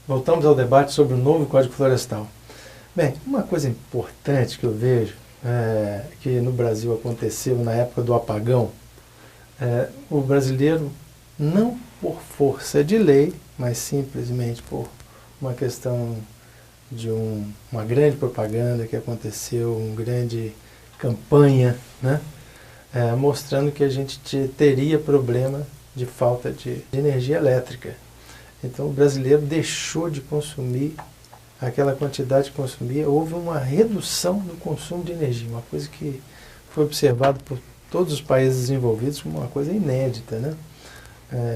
Voltamos ao debate sobre o novo Código Florestal. Bem, uma coisa importante que eu vejo que no Brasil aconteceu na época do apagão, o brasileiro, não por força de lei, mas simplesmente por uma questão de uma grande propaganda que aconteceu, uma grande campanha, né, mostrando que a gente teria problema de falta de energia elétrica. Então o brasileiro deixou de consumir aquela quantidade que consumia, houve uma redução do consumo de energia, uma coisa que foi observada por todos os países desenvolvidos como uma coisa inédita, né?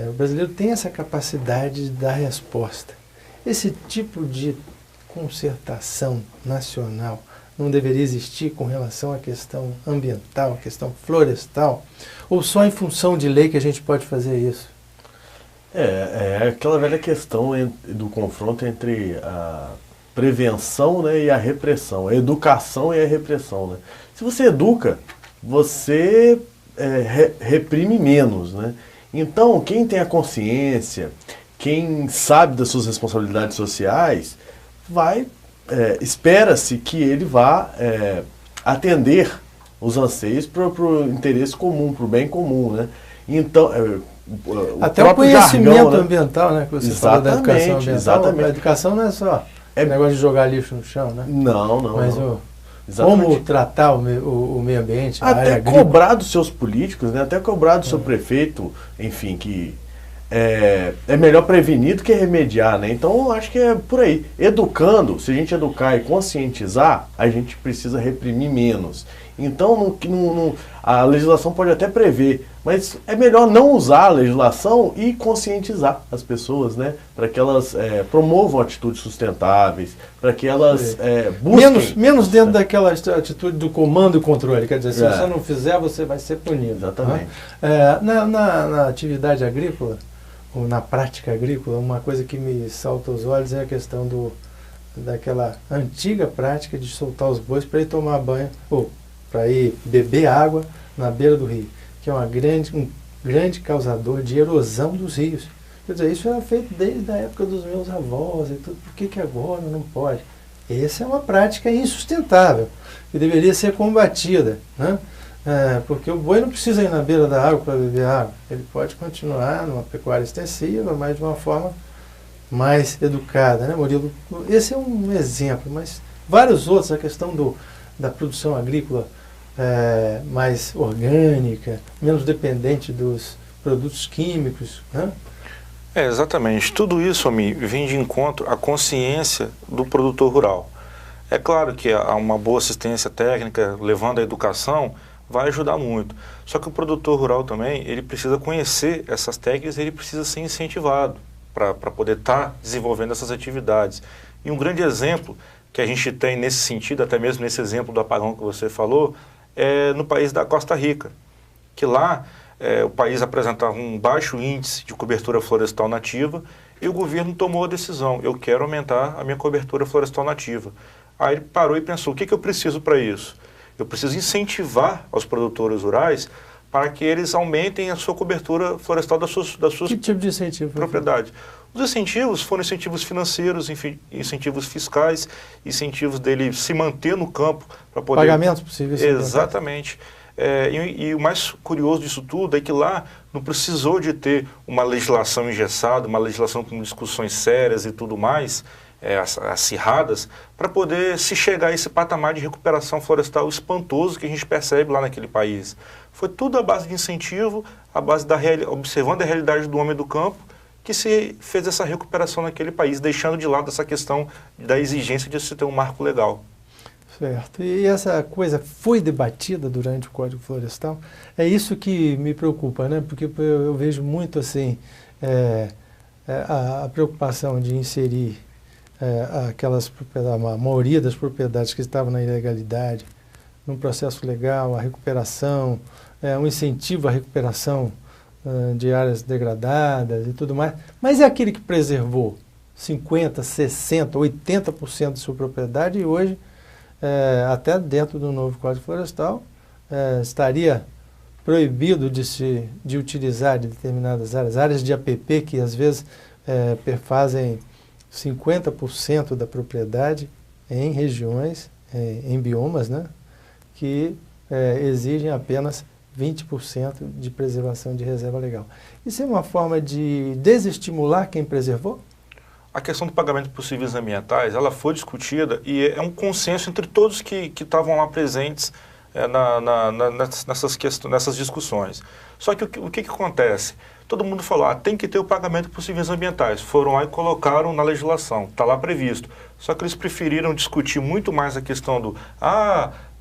O brasileiro tem essa capacidade de dar resposta. Esse tipo de concertação nacional não deveria existir com relação à questão ambiental, à questão florestal, ou só em função de lei que a gente pode fazer isso? É aquela velha questão do confronto entre a prevenção, né, e a repressão, a educação e a repressão, né? Se você educa, você reprime menos, né? Então, quem tem a consciência, quem sabe das suas responsabilidades sociais, espera-se que ele vá atender os anseios para o interesse comum, para o bem comum, né? Então, até o conhecimento jargão, né, ambiental, né, que você falou da educação ambiental. Exatamente. A educação não é só negócio de jogar lixo no chão, né? Não. Mas como tratar o meio ambiente, até cobrar dos seus políticos, né? Até cobrar do seu prefeito, enfim, que é melhor prevenir do que remediar, né? Então, eu acho que é por aí. Educando, se a gente educar e conscientizar, a gente precisa reprimir menos. Então, a legislação pode até prever, mas é melhor não usar a legislação e conscientizar as pessoas, né? Para que elas promovam atitudes sustentáveis, para que elas busquem... Menos dentro daquela atitude do comando e controle, quer dizer, se você não fizer, você vai ser punido. Exatamente. Na atividade agrícola, ou na prática agrícola, uma coisa que me salta aos olhos é a questão daquela antiga prática de soltar os bois para ir tomar banho, ou para ir beber água na beira do rio, que é um grande causador de erosão dos rios. Quer dizer, isso era feito desde a época dos meus avós e tudo, por que agora não pode? Essa é uma prática insustentável, que deveria ser combatida, né? Porque o boi não precisa ir na beira da água para beber água, ele pode continuar numa pecuária extensiva, mas de uma forma mais educada, né, Murilo? Esse é um exemplo, mas vários outros, a questão da produção agrícola mais orgânica, menos dependente dos produtos químicos, né? Exatamente. Tudo isso, vem de encontro à consciência do produtor rural. É claro que uma boa assistência técnica, levando à educação, vai ajudar muito. Só que o produtor rural também, ele precisa conhecer essas técnicas, ele precisa ser incentivado para poder estar desenvolvendo essas atividades. E um grande exemplo que a gente tem nesse sentido, até mesmo nesse exemplo do apagão que você falou, é no país da Costa Rica, que lá o país apresentava um baixo índice de cobertura florestal nativa e o governo tomou a decisão, eu quero aumentar a minha cobertura florestal nativa. Aí ele parou e pensou, o que eu preciso para isso? Eu preciso incentivar os produtores rurais para que eles aumentem a sua cobertura florestal das suas que tipo de incentivo propriedades. Os incentivos foram incentivos financeiros, incentivos fiscais, incentivos dele se manter no campo para poder... Pagamentos possíveis. Exatamente. E o mais curioso disso tudo é que lá não precisou de ter uma legislação engessada, uma legislação com discussões sérias e tudo mais, acirradas, para poder se chegar a esse patamar de recuperação florestal espantoso que a gente percebe lá naquele país. Foi tudo à base de incentivo, à base observando a realidade do homem do campo, que se fez essa recuperação naquele país, deixando de lado essa questão da exigência de se ter um marco legal. Certo. E essa coisa foi debatida durante o Código Florestal? É isso que me preocupa, né? Porque eu vejo muito assim a preocupação de inserir aquelas propriedades, a maioria das propriedades que estavam na ilegalidade, num processo legal, a recuperação, um incentivo à recuperação de áreas degradadas e tudo mais, mas é aquele que preservou 50%, 60%, 80% de sua propriedade e hoje, até dentro do novo Código Florestal, estaria proibido de utilizar de determinadas áreas de APP que às vezes perfazem 50% da propriedade em regiões, em biomas, né, que exigem apenas 20% de preservação de reserva legal. Isso é uma forma de desestimular quem preservou? A questão do pagamento por serviços ambientais, ela foi discutida e é um consenso entre todos que estavam lá presentes nessas discussões. Só que o que acontece? Todo mundo falou, tem que ter o pagamento por serviços ambientais. Foram lá e colocaram na legislação, está lá previsto. Só que eles preferiram discutir muito mais a questão do,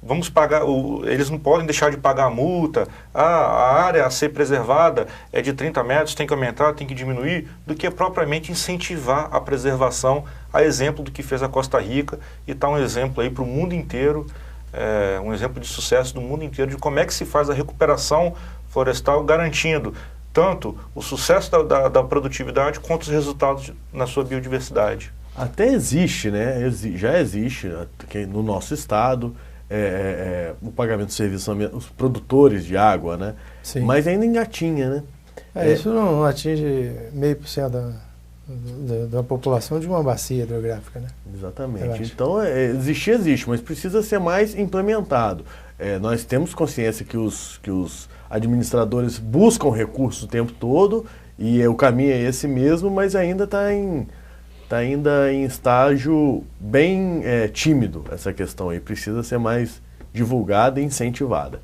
vamos pagar, eles não podem deixar de pagar a multa, a área a ser preservada é de 30 metros, tem que aumentar, tem que diminuir, do que propriamente incentivar a preservação, a exemplo do que fez a Costa Rica, e está um exemplo aí para o mundo inteiro, um exemplo de sucesso do mundo inteiro, de como é que se faz a recuperação florestal, garantindo tanto o sucesso da produtividade quanto os resultados na sua biodiversidade. Até existe, né? Já existe aqui no nosso estado o pagamento de serviços ambientais, os produtores de água, né? Sim. Mas ainda engatinha, né? Isso não atinge 0,5% da população de uma bacia hidrográfica, né? Exatamente. Então, existe, mas precisa ser mais implementado. Nós temos consciência que os administradores buscam recursos o tempo todo e o caminho é esse mesmo, mas ainda está em estágio bem tímido essa questão aí. Precisa ser mais divulgada e incentivada.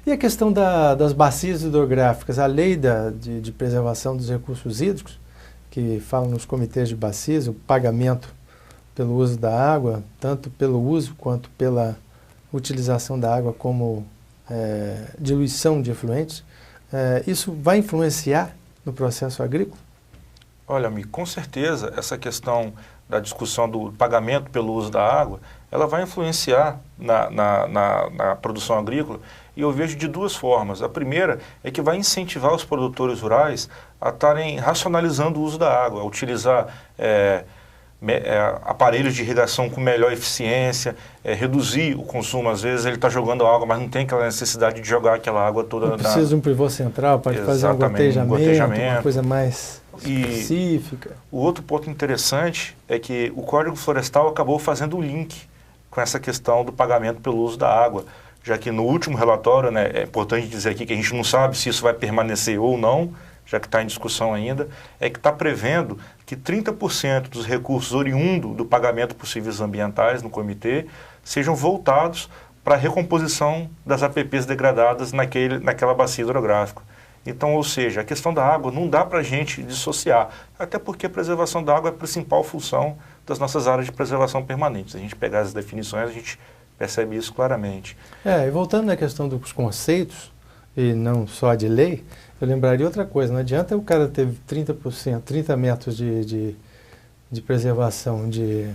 E a questão das bacias hidrográficas, a lei de preservação dos recursos hídricos, que fala nos comitês de bacias, o pagamento pelo uso da água, tanto pelo uso quanto pela utilização da água como diluição de efluentes, isso vai influenciar no processo agrícola? Olha, amigo, com certeza essa questão da discussão do pagamento pelo uso da água, ela vai influenciar na produção agrícola, e eu vejo de duas formas. A primeira é que vai incentivar os produtores rurais a estarem racionalizando o uso da água, a utilizar aparelhos de irrigação com melhor eficiência, reduzir o consumo. Às vezes ele está jogando água, mas não tem aquela necessidade de jogar aquela água toda. Não precisa de um pivô central, pode fazer um gotejamento, uma coisa mais específica. O outro ponto interessante é que o Código Florestal acabou fazendo o link com essa questão do pagamento pelo uso da água, já que no último relatório, né, é importante dizer aqui que a gente não sabe se isso vai permanecer ou não, já que está em discussão ainda, é que está prevendo que 30% dos recursos oriundos do pagamento por serviços ambientais no comitê sejam voltados para a recomposição das APPs degradadas naquela bacia hidrográfica. Então, ou seja, a questão da água não dá para a gente dissociar, até porque a preservação da água é a principal função das nossas áreas de preservação permanente. Se a gente pegar as definições, a gente percebe isso claramente. E voltando na questão dos conceitos, e não só de lei, eu lembraria outra coisa, não adianta o cara ter 30%, 30 metros de preservação de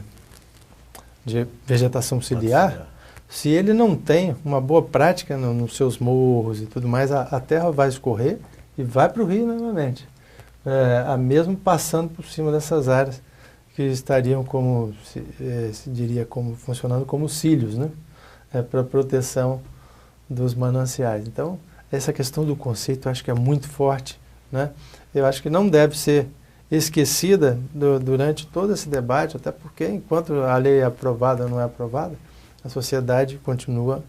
vegetação ciliar, se ele não tem uma boa prática nos seus morros e tudo mais, a terra vai escorrer e vai para o rio novamente. Mesmo passando por cima dessas áreas que estariam como, se diria, como funcionando como cílios, né? Para proteção dos mananciais. Então, essa questão do conceito eu acho que é muito forte, né? Eu acho que não deve ser esquecida durante todo esse debate, até porque enquanto a lei é aprovada ou não é aprovada, a sociedade continua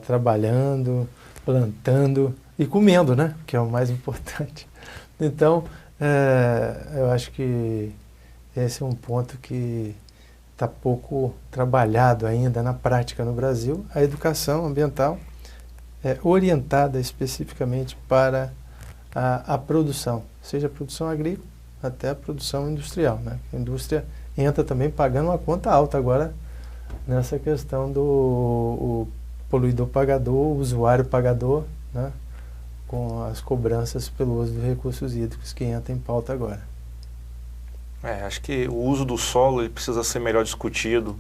trabalhando, plantando e comendo, né? Que é o mais importante. Então, eu acho que esse é um ponto que está pouco trabalhado ainda na prática no Brasil. A educação ambiental é orientada especificamente para a produção, seja a produção agrícola até a produção industrial, né? A indústria entra também pagando uma conta alta agora nessa questão do poluidor pagador, o usuário pagador, né? Com as cobranças pelo uso dos recursos hídricos que entra em pauta agora. Acho que o uso do solo ele precisa ser melhor discutido,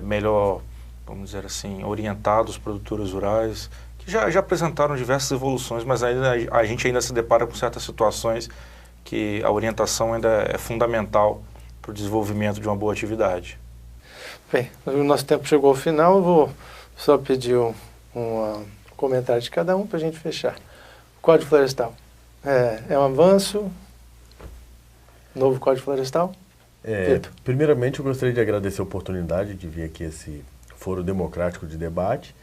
melhor, vamos dizer assim, orientado os produtores rurais, que já apresentaram diversas evoluções, mas a gente ainda se depara com certas situações que a orientação ainda é fundamental para o desenvolvimento de uma boa atividade. Bem, o nosso tempo chegou ao final, eu vou só pedir um comentário de cada um para a gente fechar. Código Florestal. É um avanço? Novo Código Florestal? Primeiramente, eu gostaria de agradecer a oportunidade de vir aqui esse foro democrático de debate.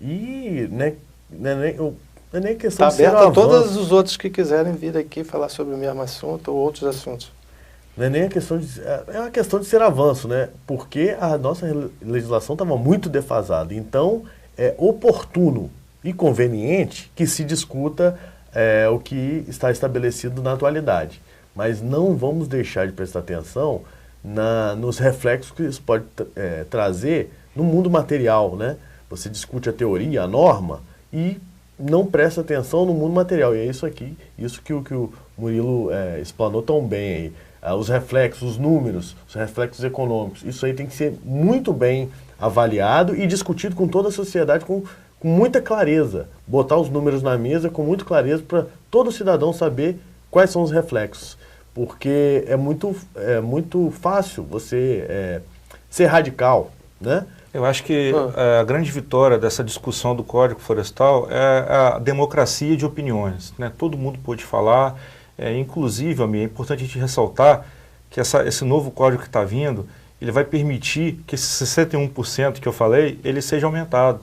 E não é nem questão de ser aberto avanço. A todos os outros que quiserem vir aqui falar sobre o mesmo assunto ou outros assuntos. Não é nem a questão de... É uma questão de ser avanço, né? Porque a nossa legislação estava muito defasada. Então, é oportuno e conveniente que se discuta o que está estabelecido na atualidade. Mas não vamos deixar de prestar atenção nos reflexos que isso pode trazer no mundo material, né? Você discute a teoria, a norma, e não presta atenção no mundo material. E é isso que o Murilo explanou tão bem aí. Os reflexos, os números, os reflexos econômicos. Isso aí tem que ser muito bem avaliado e discutido com toda a sociedade com muita clareza. Botar os números na mesa com muita clareza para todo cidadão saber quais são os reflexos. Porque é muito fácil você ser radical, né? Eu acho que a grande vitória dessa discussão do Código Florestal é a democracia de opiniões, né? Todo mundo pode falar, inclusive, é importante a gente ressaltar que esse novo código que está vindo, ele vai permitir que esse 61% que eu falei, ele seja aumentado,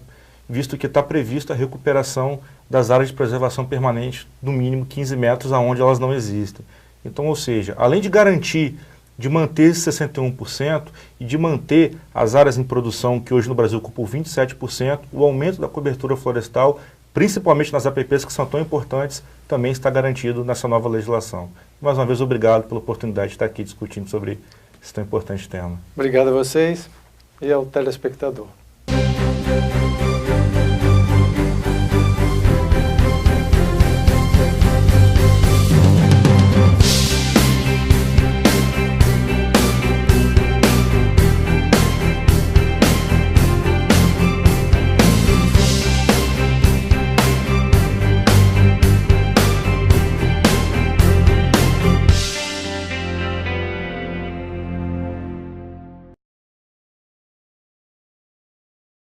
visto que está previsto a recuperação das áreas de preservação permanente, no mínimo 15 metros, aonde elas não existem. Então, ou seja, além de garantir de manter esse 61% e de manter as áreas em produção que hoje no Brasil ocupam 27%, o aumento da cobertura florestal, principalmente nas APPs que são tão importantes, também está garantido nessa nova legislação. Mais uma vez, obrigado pela oportunidade de estar aqui discutindo sobre esse tão importante tema. Obrigado a vocês e ao telespectador.